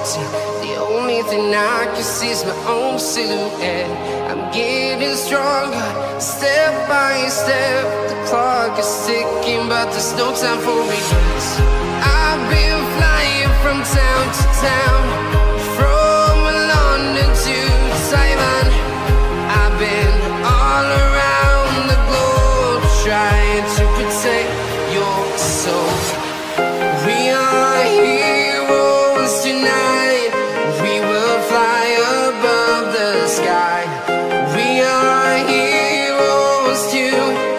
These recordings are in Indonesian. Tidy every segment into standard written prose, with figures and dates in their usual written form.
empty. The only thing I can see is my own silhouette. I'm getting stronger, step by step. The clock is ticking, but there's no time for regrets. I've been flying from town to town, from London to Taiwan. I've been all around the globe trying to protect your soul. We are heroes tonight. We will fly above the sky. We are heroes tonight.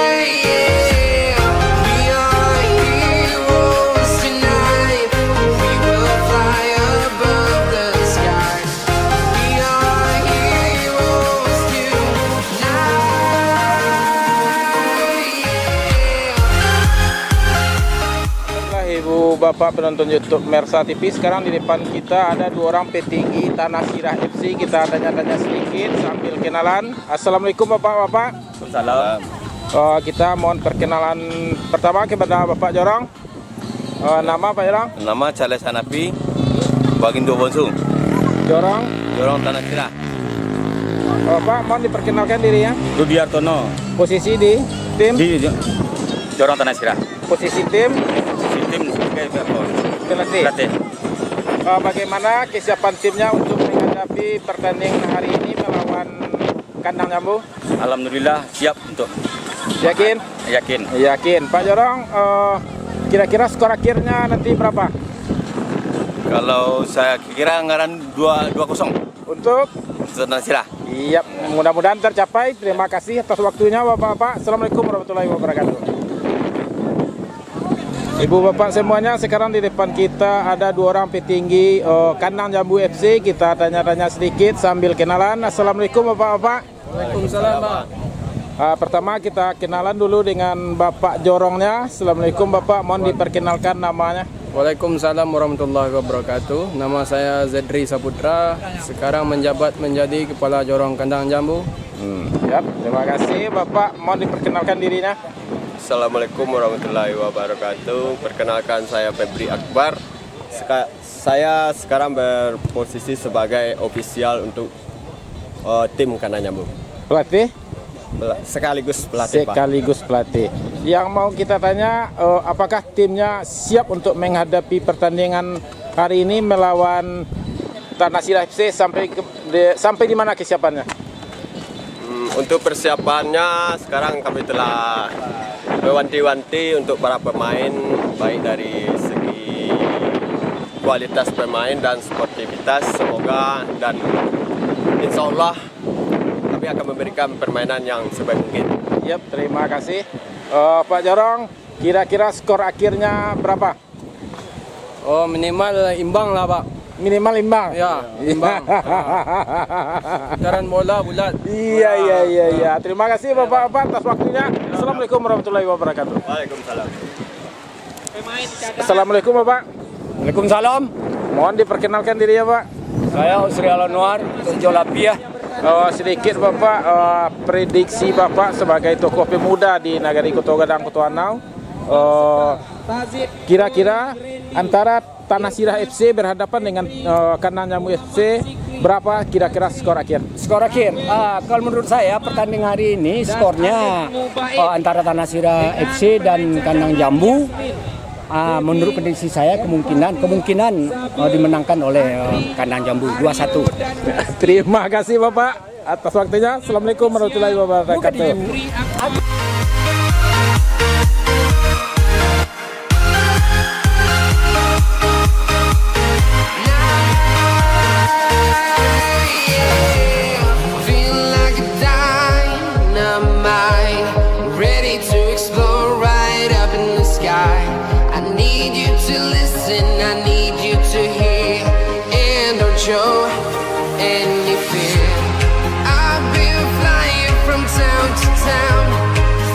Yeah. We are heroes tonight. We will fly above the sky. We are heroes tonight. Yeah. Ibu bapak penonton YouTube Mersa TV, sekarang di depan kita ada dua orang petinggi Tanah Sirah FC. Kita tanya-tanya sedikit sambil kenalan. Assalamualaikum bapak-bapak. Salam. Kita mohon perkenalan pertama kepada Bapak Jorong. Nama Pak Jorong? Nama Charles Hanafi, Bagindo Bonsung. Jorong. Jorong Tanah Sirah. Bapak mohon diperkenalkan dirinya. Rudiartono. Posisi di tim. Di Jorong Tanah Sirah. Posisi tim. Tim sebagai Pelatih. Bagaimana kesiapan timnya untuk menghadapi pertandingan hari ini melawan Kandang Jambu? Alhamdulillah siap untuk. Yakin? Yakin. Yakin. Pak Jorong, kira-kira skor akhirnya nanti berapa? Kalau saya kira anggaran 2-0 Untuk? Tanah Sirah. Iya, mudah-mudahan tercapai. Terima kasih atas waktunya Bapak-bapak. Assalamualaikum warahmatullahi wabarakatuh. Ibu bapak semuanya, sekarang di depan kita ada dua orang petinggi Kandang Jambu FC. Kita tanya-tanya sedikit sambil kenalan. Assalamualaikum bapak-bapak. Waalaikumsalam, Pak. Pertama kita kenalan dulu dengan Bapak Jorongnya. Assalamualaikum bapak, mohon diperkenalkan namanya. Waalaikumsalam warahmatullahi wabarakatuh. Nama saya Zedri Saputra. Sekarang menjabat menjadi Kepala Jorong Kandang Jambu. Ya, terima kasih bapak, mohon diperkenalkan dirinya. Assalamualaikum warahmatullahi wabarakatuh. Perkenalkan saya Febri Akbar. Saya sekarang berposisi sebagai ofisial untuk tim Kandang Jambu. Pelatih? Sekaligus pelatih, Pak. Sekaligus pelatih. Yang mau kita tanya, apakah timnya siap untuk menghadapi pertandingan hari ini melawan Tanah Sirah FC? Sampai di mana kesiapannya? Untuk persiapannya sekarang kami telah mewanti-wanti untuk para pemain, baik dari segi kualitas pemain dan sportivitas. Semoga dan insya Allah kami akan memberikan permainan yang sebaik mungkin. Yap, terima kasih. Pak Jorong, kira-kira skor akhirnya berapa? Oh, minimal imbang lah, Pak. Minimal imbang? Ya, imbang. Jaran bola bulat. Iya. Terima kasih bapak-bapak atas waktunya. Assalamualaikum warahmatullahi wabarakatuh. Waalaikumsalam. Assalamualaikum bapak. Waalaikumsalam. Mohon diperkenalkan diri ya pak. Saya Usri Al-Anwar, Tujuh Lapiah. Sedikit bapak, prediksi bapak sebagai tokoh pemuda di Nagari Koto Gadang Koto Anau, kira-kira antara Tanah Sirah FC berhadapan dengan Kandang Jambu FC, berapa kira-kira skor akhir? Skor akhir, kalau menurut saya pertandingan hari ini skornya antara Tanah Sirah FC dan Kandang Jambu, menurut prediksi saya kemungkinan dimenangkan oleh Kandang Jambu 2-1. Terima kasih bapak atas waktunya. Assalamualaikum warahmatullahi wabarakatuh. Show any fear. I've been flying from town to town,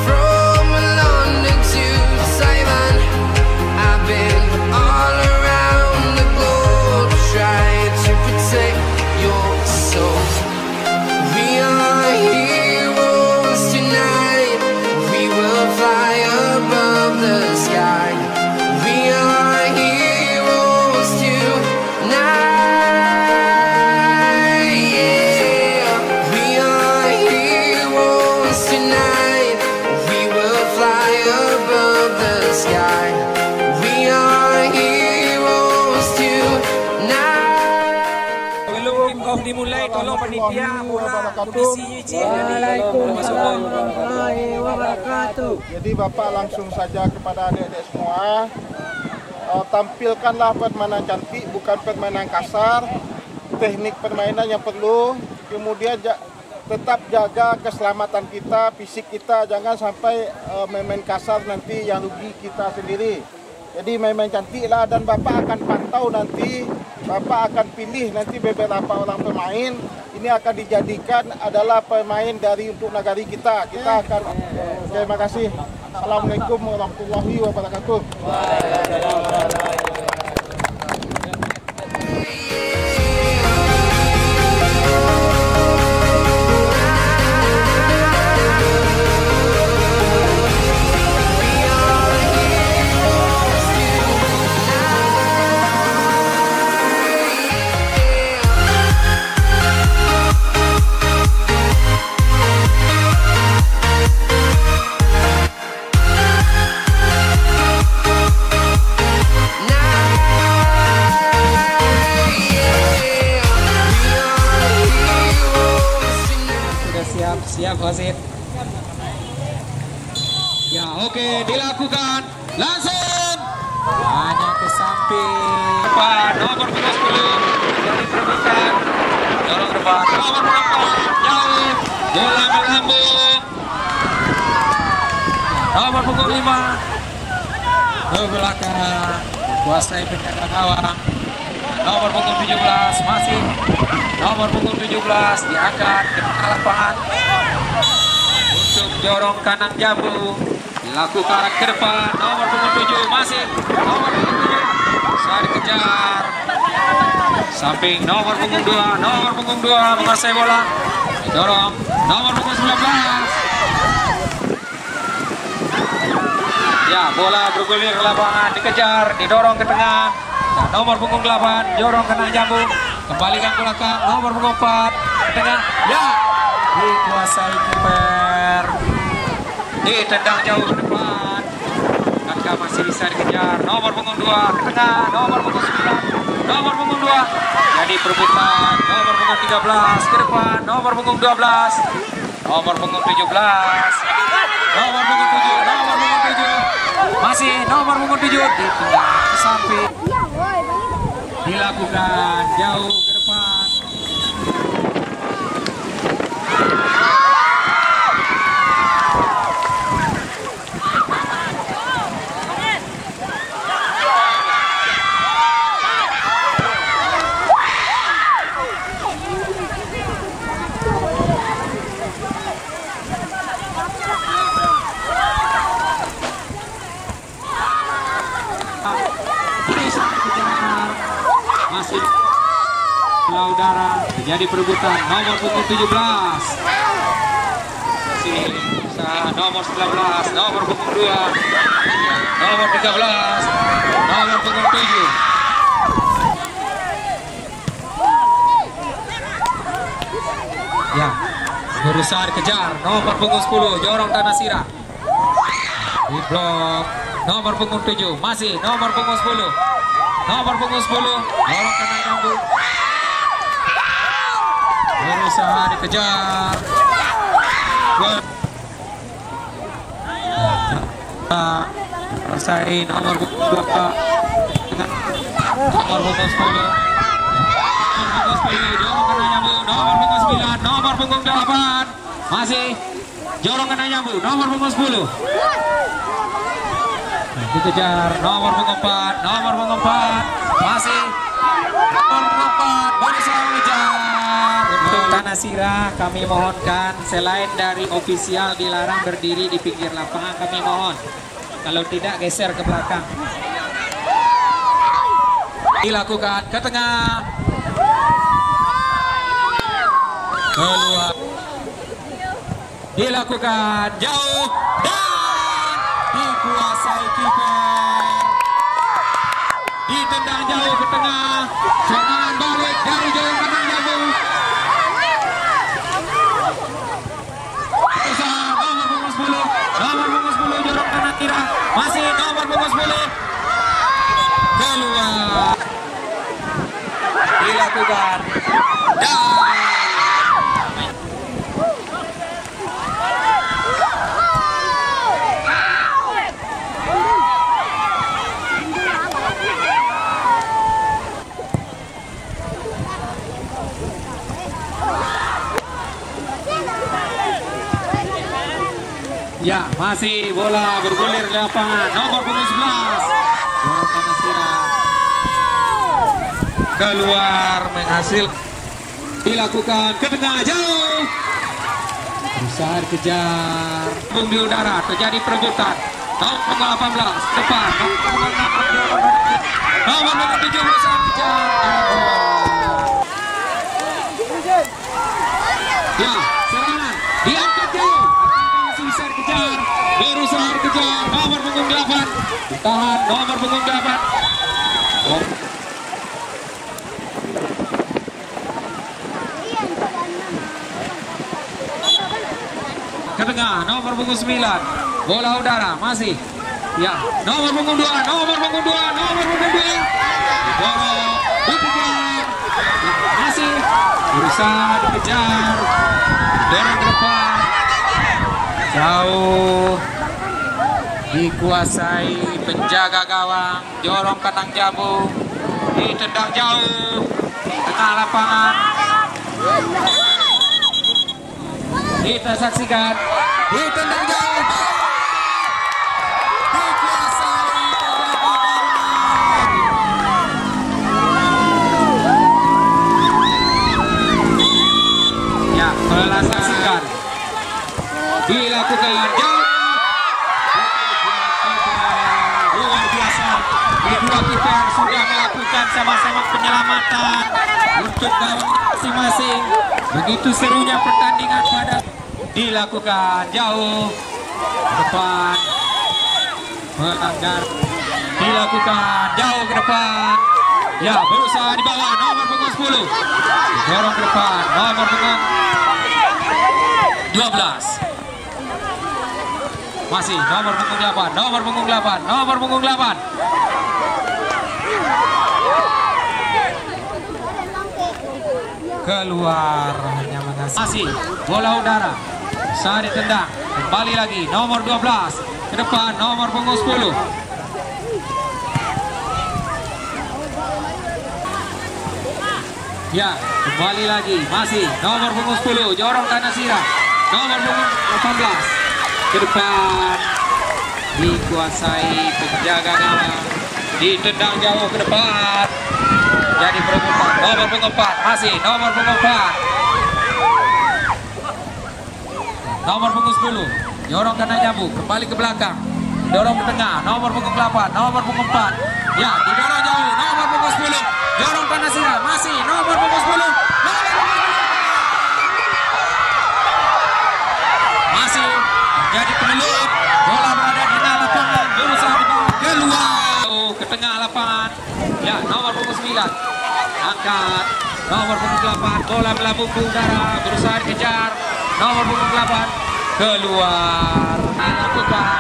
from London to Taiwan. I've been all around the globe trying to protect your soul. We are heroes tonight. We will fly above the sky. We are heroes. warahmatullahi wabarakatuh. Waalaikumsalam warahmatullahi wabarakatuh. Jadi Bapak langsung saja kepada adik-adik semua, tampilkanlah permainan cantik, bukan permainan kasar. Teknik permainan yang perlu, kemudian tetap jaga keselamatan kita, fisik kita, jangan sampai main-main kasar nanti yang rugi kita sendiri. Jadi main-main cantiklah, dan Bapak akan pantau nanti, Bapak akan pilih nanti beberapa orang pemain. Ini akan dijadikan adalah pemain dari untuk negari kita. Kita akan, terima kasih. Assalamualaikum warahmatullahi wabarakatuh. Siap wasit. Ya, oke, dilakukan langsung hanya ke samping depan nomor 10 dari perebutan dorong depan nomor 4 jauh bola melambung nomor punggung 5 ke belakang kuasai penjaga gawang nomor punggung 17 masih nomor punggung 17 diangkat ke tengah lapangan untuk dorong kanan jambu dilakukan ke depan nomor punggung 7 masih nomor punggung 7 saya dikejar samping nomor punggung 2 menguasai bola didorong nomor punggung 19 ya bola bergulir ke lapangan dikejar didorong ke tengah dan nomor punggung 8 dorong kena jambu kembalikan ke belakang nomor punggung 4 ke tengah ya dikuasai kiper ditendang jauh ke depan Kakak masih bisa dikejar nomor punggung 2 ke tengah nomor punggung 9 nomor punggung 2 jadi perebutan nomor punggung 13 ke depan nomor punggung 12 nomor punggung 17 nomor punggung 7 nomor punggung 7 masih nomor punggung 7 ditendang ke samping dilakukan jauh ke depan masih udara terjadi perebutan nomor punggung 17 masih nomor 19 nomor punggung 2 nomor 13 nomor punggung 7 ya berusaha dikejar nomor punggung 10 Jorong Tanasira di blok nomor punggung 7 masih nomor punggung 10 nomor punggung 10 dorong kena jambu berusaha dikejar selesai nomor punggung 2 nomor punggung 10 dorong kena jambu nomor punggung 9 nomor punggung 8 masih jorong kena jambu nomor punggung 10 dikejar nomor punggung 4 nomor punggung 4 masih nomor punggung 4 berusaha mengejar untuk Tanasira kami mohonkan selain dari ofisial dilarang berdiri di pinggir lapangan kami mohon kalau tidak geser ke belakang dilakukan ke tengah keluar dilakukan jauh dan dikuasai kiper ditendang jauh ke tengah serangan balik dari jauh kandang jambu usaha nomor punggung 10 jorong kanan kira masih nomor punggung 10 keluar dilakukan dan Masih bola bergulir di lapangan. Nomor punggung 11. Dorong Tanasira. Keluar menghasil. Dilakukan ke tengah jauh. Berusaha kejar. Di udara terjadi perebutan. Nomor punggung 18 depan. Nomor punggung 7 berusaha kejar. Ya, serangan diangkat jauh. Masih bisa dikejar. Berusaha dikejar. Nomor punggung 8. Ditahan nomor punggung 8. Ke tengah, nomor punggung 9. Bola udara masih. Ya, nomor punggung 2, nomor punggung 2, nomor punggung 2. Bola dikejar. Ya, masih berusaha dikejar. Dorong ke depan. Jauh. Dikuasai penjaga gawang. Jorong Kandang Jambu. Ditendang jauh. Tengah lapangan. Kita saksikan. Ditendang jauh. Dikuasai penjaga gawang. Ya, telah saksikan. Dilakukan jauh. Luar biasa. Kedua kiper sudah melakukan sama-sama penyelamatan untuk gawang masing-masing. Begitu serunya pertandingan pada dilakukan jauh ke depan. Melanggar. Dilakukan jauh ke depan. Ya, berusaha di bawah nomor punggung 10. Dorong ke depan nomor punggung 12. Masih nomor punggung 8, nomor punggung 8, nomor punggung 8. Keluar hanya menghasil. Masih bola udara. Bisa ditendang. Kembali lagi nomor 12. Ke depan nomor punggung 10. Ya, kembali lagi. Masih nomor punggung 10. Jorong Tanasira. Nomor punggung 18. Ke depan. Dikuasai penjaga gawang. Ditendang jauh ke depan. Jadi perebutan. Nomor punggung 4. Masih nomor punggung 4. Nomor punggung 10. Jorong Kandang Jambu. Kembali ke belakang. Dorong ke tengah. Nomor punggung 8. Nomor punggung 4. Ya, didorong jauh. Nomor punggung 10. Jorong Tanasira. Masih nomor punggung 10. Masih jadi penelut. Bola berada di tengah lapangan. Berusaha dibawa keluar ke tengah lapangan. Ya, nomor punggung 9. Angkat. Nomor punggung 8. Bola melambung ke udara. Berusaha dikejar. Nomor punggung 8. Keluar. Dilakukan.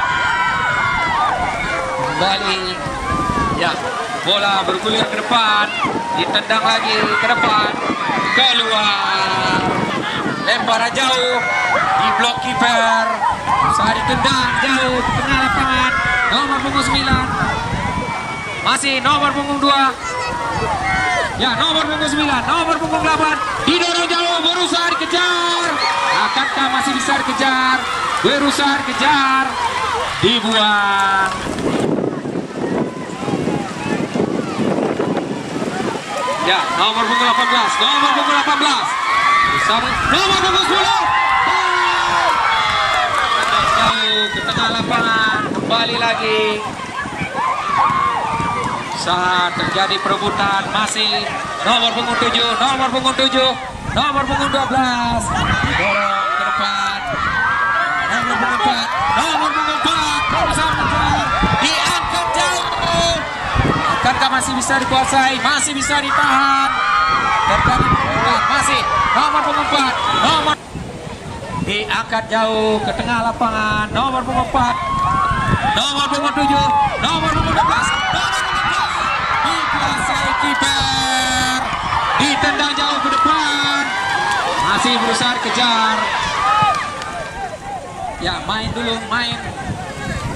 Kembali. Ya, bola bergulir ke depan. Ditendang lagi ke depan. Keluar. Lempar jauh. Di blok kiper. Berusaha ditendang jauh ke tengah lapangan. Nomor punggung 9. Masih nomor punggung 2. Ya, nomor punggung 9. Nomor punggung 8. Didorong jauh. Berusaha dikejar. Akankah masih bisa dikejar? Berusaha dikejar. Dibuang. Ya, nomor punggung 18. Nomor punggung 18. Bersama nomor punggung 10. Jauh ke tengah lapangan. Kembali lagi. Saat terjadi perebutan masih nomor punggung 7. Nomor punggung 7. Nomor punggung 12. Dorong ke depan. Nomor punggung 4. Nomor punggung 4. Berusaha mengejar. Diangkat jauh. Akankah masih bisa dikuasai? Masih bisa ditahan. Terjadi perebutan. Masih nomor punggung 4. Nomor diangkat jauh ke tengah lapangan. Nomor punggung 4. Nomor punggung 7. Nomor punggung 12. Nomor punggung 4. Dikuasai kiper. Ditendang jauh ke depan. Masih berusaha kejar. Ya, main dulu, main.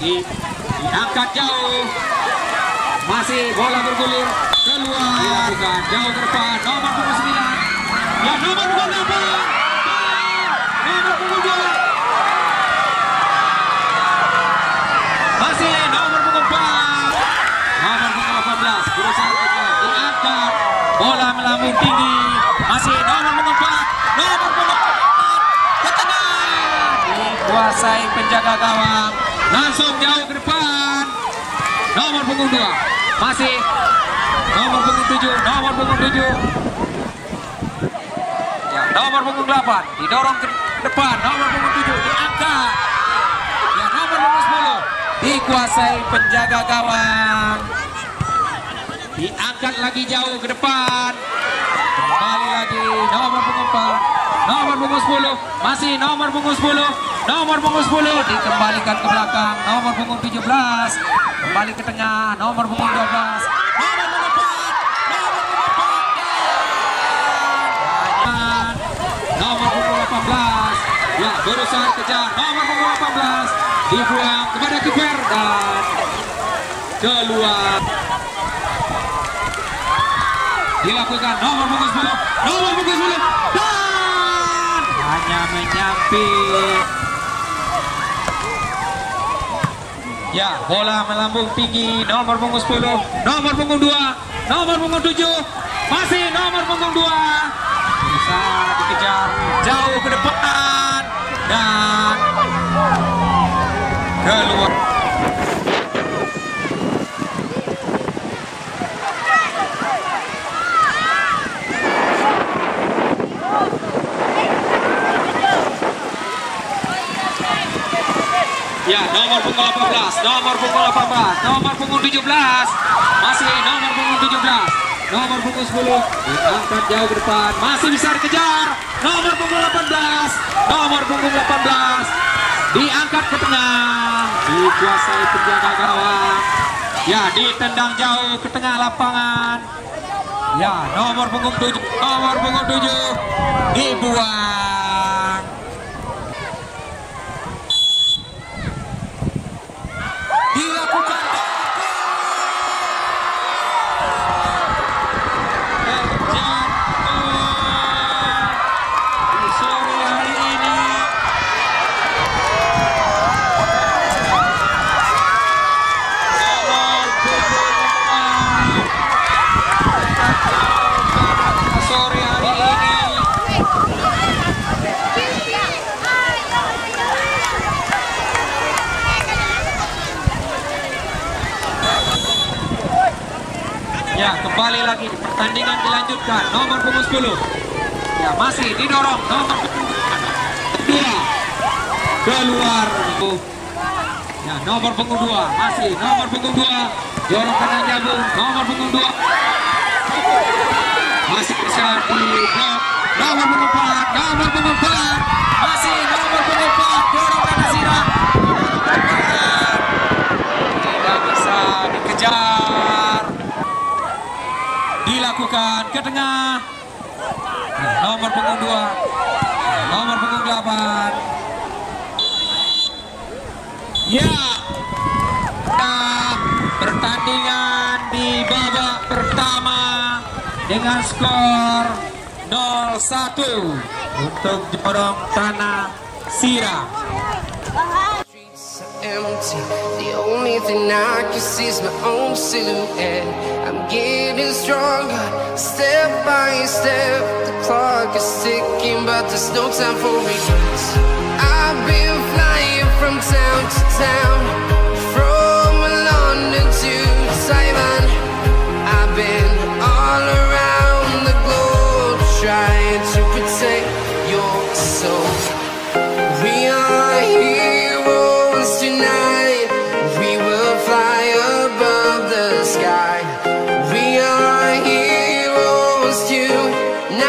Diangkat jauh. Masih bola bergulir keluar. Bukan jauh ke depan. Nomor punggung 9. Ya, nomor punggung 8. Nomor punggung 2. melambung tinggi. Masih nomor punggung 4. Nomor punggung 4 ke tengah. Dikuasai penjaga gawang. Langsung jauh ke depan. Nomor punggung 2. Masih nomor punggung 7. Nomor punggung 7. Ya, nomor punggung 8 didorong ke depan. Nomor punggung 7 diangkat. Ya, nomor punggung 10 dikuasai penjaga gawang. Diangkat lagi jauh ke depan. Kembali lagi nomor punggung 4. Nomor punggung 10. Masih nomor punggung 10. Nomor punggung 10 dikembalikan ke belakang. Nomor punggung 17 kembali ke tengah. Nomor punggung 12. Nomor punggung 4. Nomor punggung 4. Nomor punggung 18. Ya, berusaha kejar. Nomor punggung 18 dibuang kepada kiper dan keluar. Dilakukan nomor punggung 10. Nomor punggung 10 dan hanya menyamping. Ya, bola melambung tinggi. Nomor punggung 10. Nomor punggung 2. Nomor punggung 7. Masih nomor punggung 2. Bisa dikejar jauh ke depan dan keluar. Ya, nomor punggung 18, nomor punggung 18, nomor punggung 17, masih nomor punggung 17, nomor punggung 10, diangkat jauh ke depan, masih bisa dikejar, nomor punggung 18, nomor punggung 18, diangkat ke tengah, dikuasai penjaga gawang, ya ditendang jauh ke tengah lapangan, ya nomor punggung 7, dibuang. Dilakukan di sore hari ini. Sore hari ini. Ya, kembali lagi pertandingan dilanjutkan. Nomor punggung 10. Ya, masih didorong nomor punggung 2. Keluar. Ya, nomor punggung 2. Masih nomor punggung 2. Dorong kanan jambung. Nomor punggung 2. Masih bisa di blok. Nomor punggung 4. Nomor punggung 4. Masih nomor punggung 4. Dorong kanan sirah. Tidak bisa dikejar. Dilakukan ke tengah. Nomor punggung 2. Nomor punggung 8. Ya. Pertandingan di babak pertama dengan skor 0-1 untuk Jorong Tanah Sirah. Empty. The only thing I can see is my own silhouette. I'm getting stronger, step by step. The clock is ticking, but there's no time for regrets. I've been flying from town to town, from London to Taiwan. I've been all around the globe, trying to protect your soul. We are heroes tonight. We will fly above the sky. We are heroes tonight.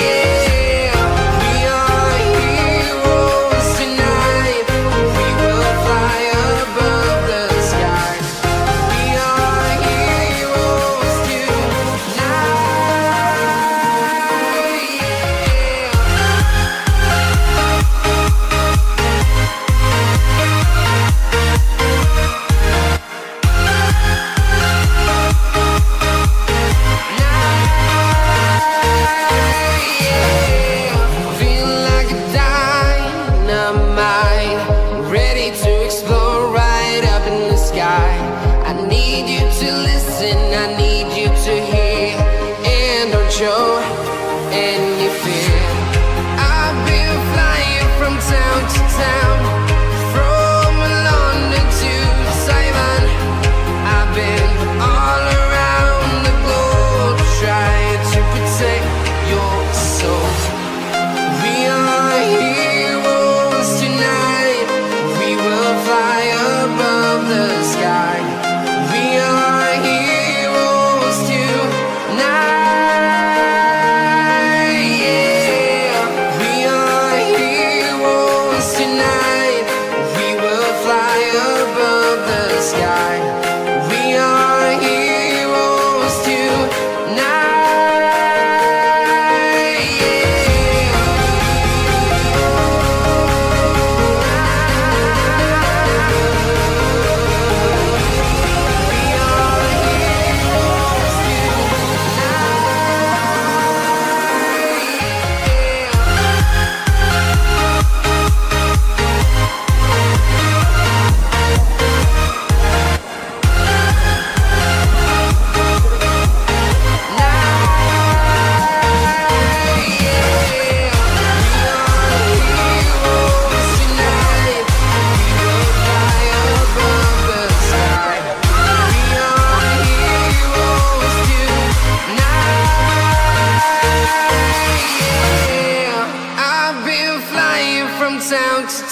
Yeah, we are heroes tonight.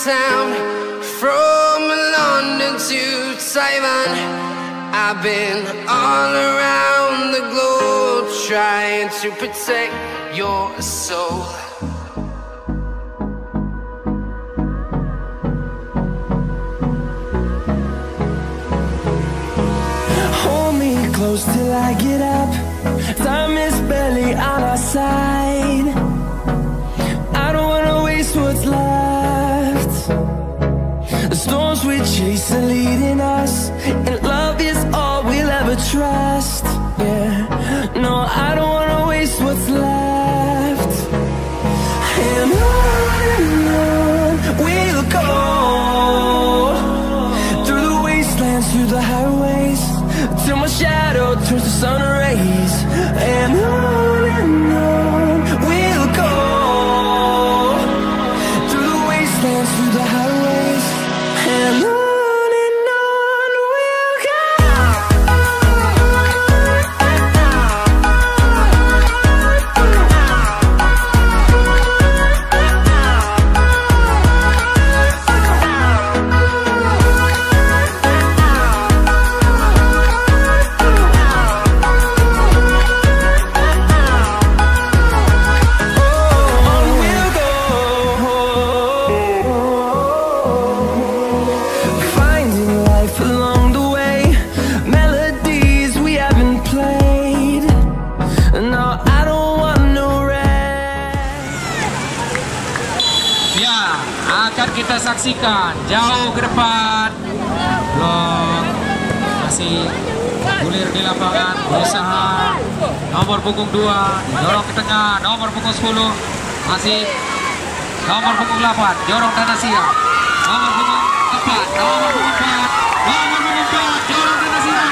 town, from London to Taiwan. I've been all around the globe trying to protect your soul. Hold me close till I get up. Time is barely on our side. I don't wanna waste what's left. The storms we chase are leading us, and love is all we'll ever trust. Yeah, no, I don't wanna waste what's left. And on we'll go, through the wastelands, through the highways, till my shadow turns to sun rays. And on we'll go, through the wastelands, through the highways, and on we'll go. Kita saksikan jauh ke depan, blok masih gulir di lapangan, berusaha nomor punggung 2 dorong ke tengah, nomor punggung 10 masih nomor punggung 8 dorong Tanasira, nomor punggung 4 nomor punggung 4 dorong Tanasira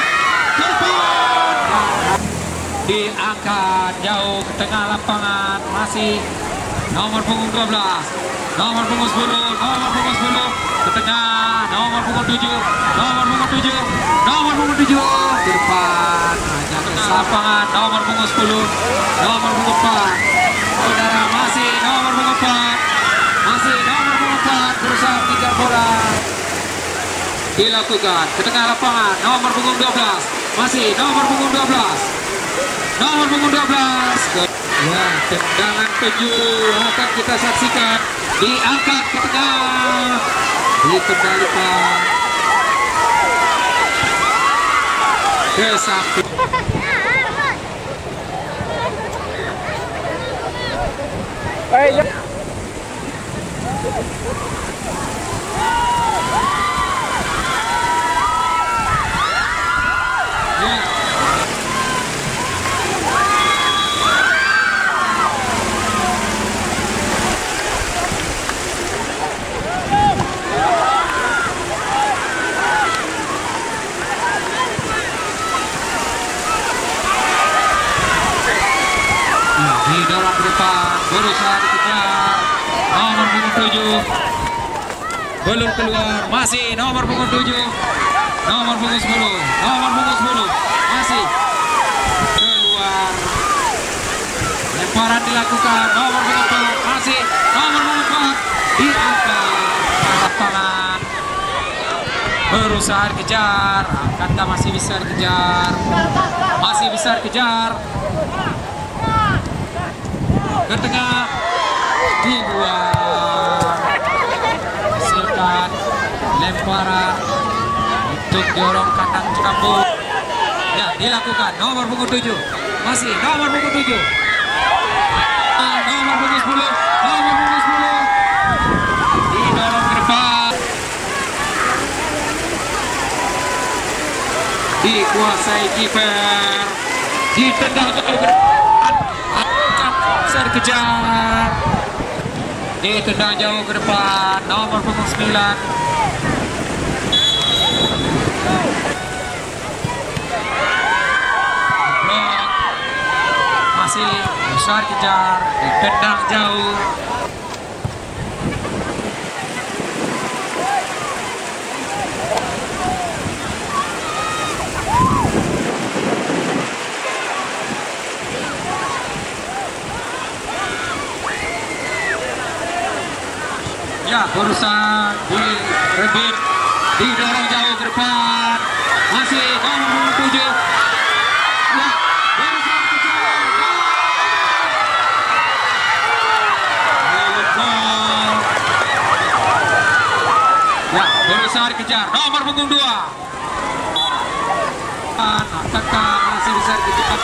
diangkat jauh ke tengah lapangan, masih nomor punggung 12 nomor punggung 10 ke tengah, nomor punggung 7 ke depan, ke lapangan, nomor punggung 10 nomor punggung 4 saudara, masih nomor punggung 4 berusaha mengejar bola dilakukan ke tengah lapangan, nomor punggung 12 masih nomor punggung 12 ya, tendangan keju akan kita saksikan, diangkat ke tengah, dikendalikan ke samping. Didorong ke depan, berusaha dikejar, nomor punggung 7 belum keluar, masih nomor punggung 7 nomor punggung 10 masih keluar, lemparan dilakukan, nomor punggung 4 masih nomor punggung 4 diangkat lapangan, berusaha dikejar, akankah masih bisa dikejar, ke tengah, dibuang, hasilkan lemparan untuk dorong kandang Cikambul. Ya, dilakukan nomor punggung 7 masih nomor punggung 7 nomor punggung 10 didorong ke depan, dikuasai kiper, ditendang ke depan, bisa dikejar, ditendang jauh ke depan, nomor punggung 9 blok, masih besar kejar, ditendang jauh. Ya, Ya, berusaha direbut, didorong jauh ke depan. Masih nomor 7. Ya, berusaha kejar. Ya, berusaha dikejar. Nomor punggung 2. Apakah masih bisa dikejar?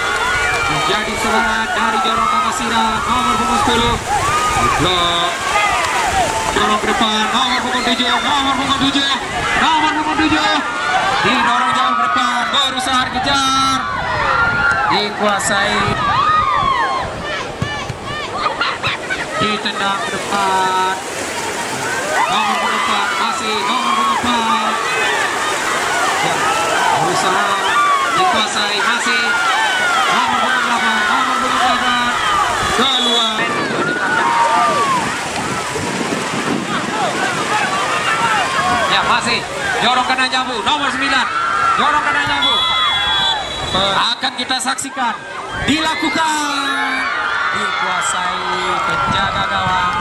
Menjadi serangan dari Jorong Tanasira. Nomor punggung 10. Blok. Dorong ke depan, nomor punggung 7, nomor punggung 7, nomor punggung 7, didorong jauh ke depan, berusaha dikejar, dikuasai, ditendang ke depan, nomor punggung 4, masih nomor punggung 4, ya, berusaha dikuasai, masih nomor punggung 8, nomor punggung 8, keluar. Masih Jorong Kandang Jambu nomor 9, Jorong Kandang Jambu akan kita saksikan dilakukan, dikuasai penjaga gawang,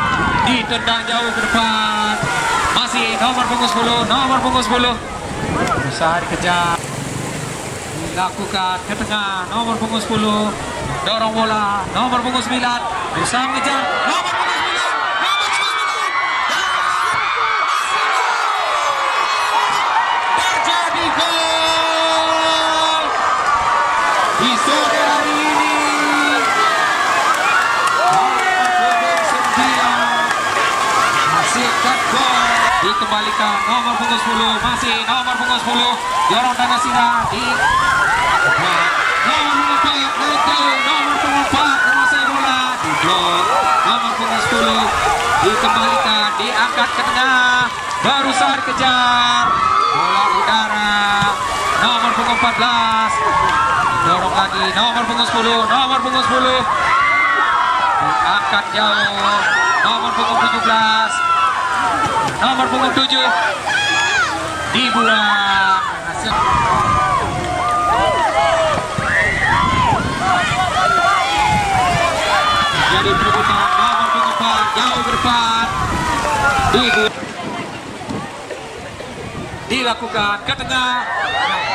ditendang jauh ke depan, masih nomor punggung 10, nomor punggung 10, berusaha dikejar, dilakukan ke tengah, nomor punggung 10, dorong bola, nomor punggung 9, berusaha mengejar, nomor punggung 9. Dikembalikan nomor punggung 10, masih nomor punggung 10, Jorong Tanasira di nomor punggung 4, naik jauh, nomor punggung 4 menguasai bola, di blok, nomor punggung 10, dikembalikan, diangkat ke tengah, berusaha dikejar, bola udara, nomor punggung 14, dorong lagi, nomor punggung 10, nomor punggung 10, diangkat jauh, nomor punggung 17, nomor punggung 7 dibuang. Jadi perebutan nomor punggung 4 jauh ke depan, dilakukan ke tengah,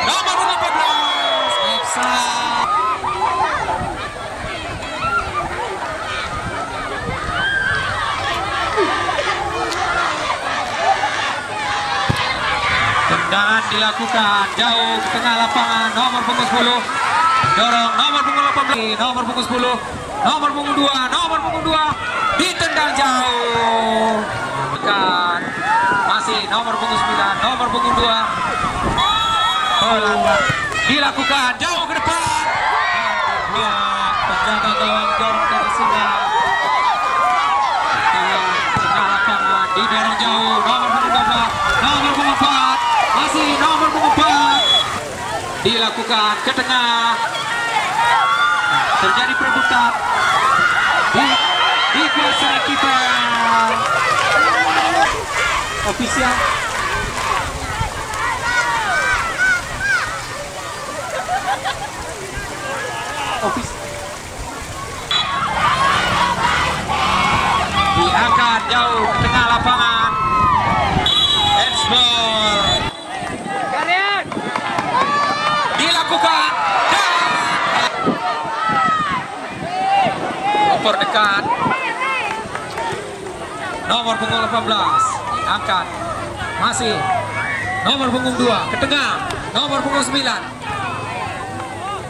nomor punggung 14 offside. Tendangan dilakukan jauh ke tengah lapangan, nomor punggung 10 dorong, nomor punggung 18, nomor punggung 10, nomor punggung 2, nomor punggung 2 ditendang jauh, masih nomor punggung 9, nomor punggung 2 dilakukan jauh ke depan, penjaga gawang Jorong Tanasira tengah lapangan, didorong jauh, nomor punggung 12, nomor punggung 4, masih nomor punggung 4 dilakukan ke tengah, terjadi perebutan, dikuasai kiper, ofisial diangkat jauh ke tengah lapangan, handsball dilakukan, oper dekat, nomor punggung 18 diangkat, masih nomor punggung 2 ke tengah, nomor punggung 9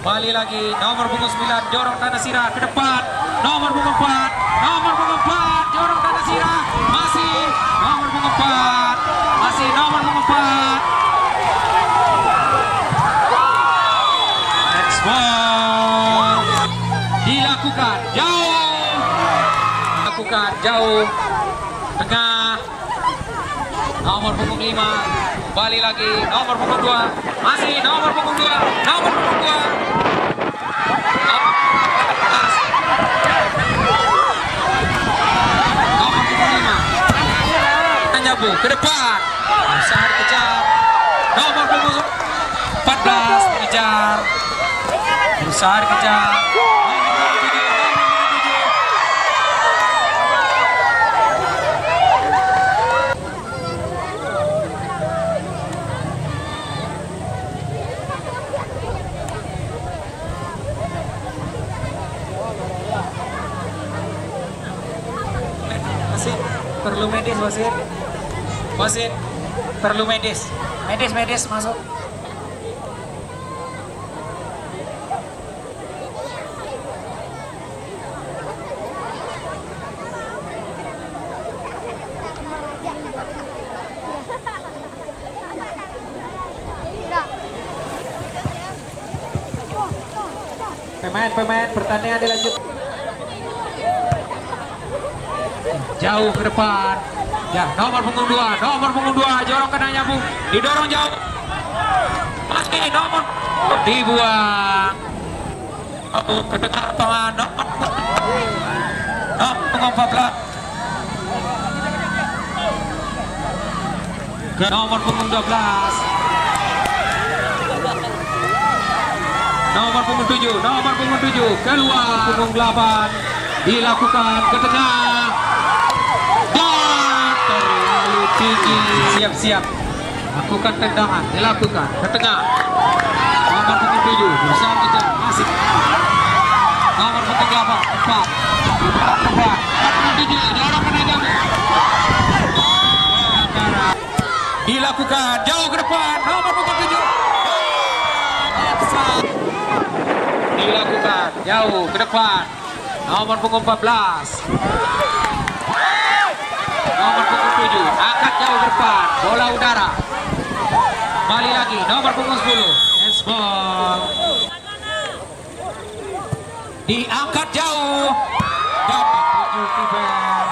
kembali lagi, nomor punggung 9 Jorong Tanasira ke depan, nomor punggung 4, nomor punggung 4 Jorong Tanasira, masih nomor punggung 4, masih nomor punggung 4, handsball dilakukan jauh tengah, nomor punggung 5 kembali lagi, nomor punggung 2, masih nomor punggung 2, nomor punggung 2 nomor punggung 5 Jambu ke depan, berusaha dikejar, nomor punggung 14 mengejar, berusaha dikejar, wasit. Wasit perlu medis. Medis masuk. Pemain pertandingan dilanjut. Jauh ke depan. Ya, nomor punggung 2, Jorong kena nyambung, didorong jauh. Masih nomor dibuang. Ke tengah lapangan nomor punggung 14. Ke nomor punggung 12. Nomor punggung 7, keluar punggung 8, dilakukan ke tengah dan terlalu tinggi. Siap-siap lakukan tendangan, dilakukan ke tengah. Nomor punggung 7 berusaha kejar, masih nomor punggung 8, 7 dorong kena jamu, dilakukan jauh ke depan. Nomor punggung 7 dilakukan jauh ke depan. Nomor punggung 14, nomor punggung 7 angkat jauh ke depan, bola udara. Kembali lagi nomor punggung 10, handsball diangkat jauh dan dituju kiper.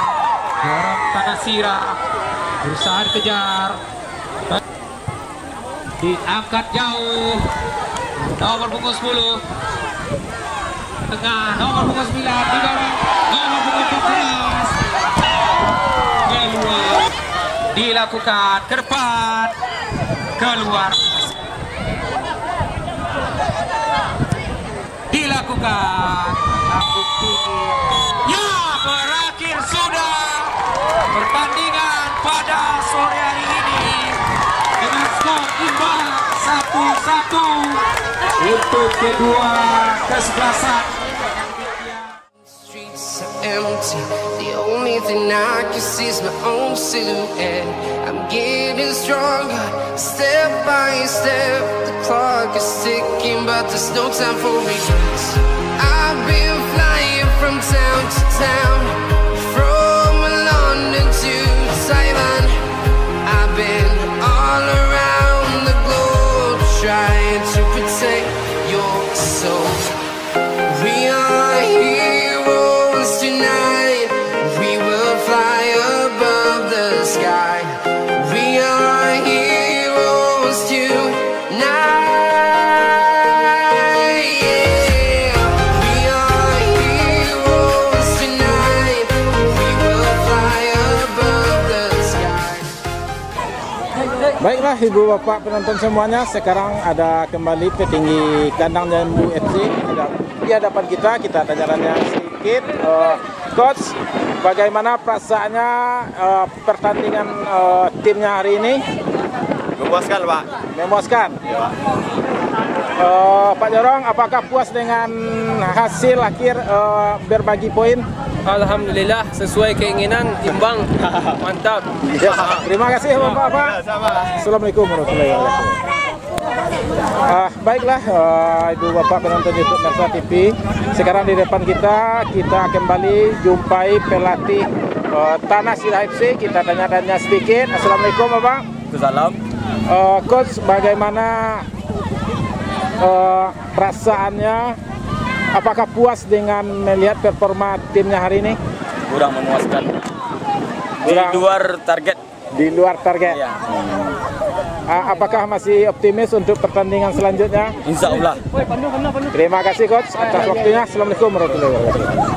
Jorong Tanasira berusaha dikejar, diangkat jauh. Nomor punggung 10 tengah, nomor punggung 9 didorong, nomor punggung 14 keluar, dilakukan ke depan, keluar, dilakukan lambung tinggi. Ya, berakhir sudah pertandingan pada sore hari ini dengan skor imbang 1-1 untuk kedua kesebelasan. Streets are empty. The only thing I can see is my own silhouette. I'm getting stronger, step by step. The clock is ticking, but there's no time for regrets. I've been flying from town to town, from London to Taiwan. I've been all around the globe trying to protect your soul. We are heroes tonight. We will fly above the sky. We are heroes tonight. Yeah. We are heroes tonight. We will fly above the sky. Baiklah Ibu Bapak penonton semuanya, sekarang ada kembali petinggi kandang Jambu FC di hadapan kita tanya-tanya sedikit. Coach, bagaimana perasaannya pertandingan timnya hari ini? Memuaskan, Pak. Memuaskan? Ya. Pak Jorong, apakah puas dengan hasil akhir berbagi poin? Alhamdulillah, sesuai keinginan, imbang. Mantap. Ya, terima kasih Bapak-Bapak. Assalamualaikum warahmatullahi wabarakatuh. Baiklah Ibu Bapak penonton YouTube Mersa TV. Sekarang di depan kita kembali jumpai pelatih Tanasira FC. Kita tanya-tanya sedikit. Assalamualaikum Bapak. Salam. Coach, bagaimana perasaannya? Apakah puas dengan melihat performa timnya hari ini? Kurang memuaskan. Di luar target. Di luar target. Ya. Apakah masih optimis untuk pertandingan selanjutnya? Insya Allah. Terima kasih Coach atas waktunya. Assalamualaikum warahmatullahi wabarakatuh.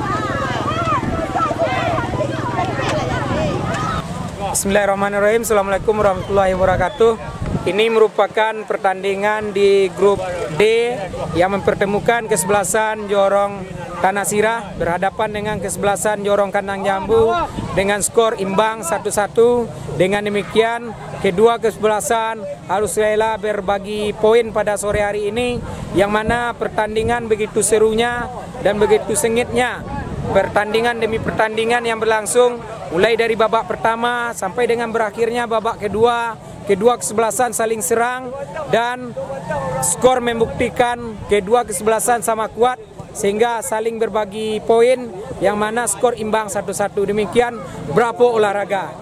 Bismillahirrahmanirrahim. Assalamualaikum warahmatullahi wabarakatuh. Ini merupakan pertandingan di grup D yang mempertemukan kesebelasan Jorong Tanasira berhadapan dengan kesebelasan Jorong Kandang Jambu dengan skor imbang 1-1. Dengan demikian, kedua kesebelasan harus rela berbagi poin pada sore hari ini, yang mana pertandingan begitu serunya dan begitu sengitnya. Pertandingan demi pertandingan yang berlangsung mulai dari babak pertama sampai dengan berakhirnya babak kedua. Kedua kesebelasan saling serang dan skor membuktikan kedua kesebelasan sama kuat sehingga saling berbagi poin yang mana skor imbang 1-1. Demikian Bravo Olahraga.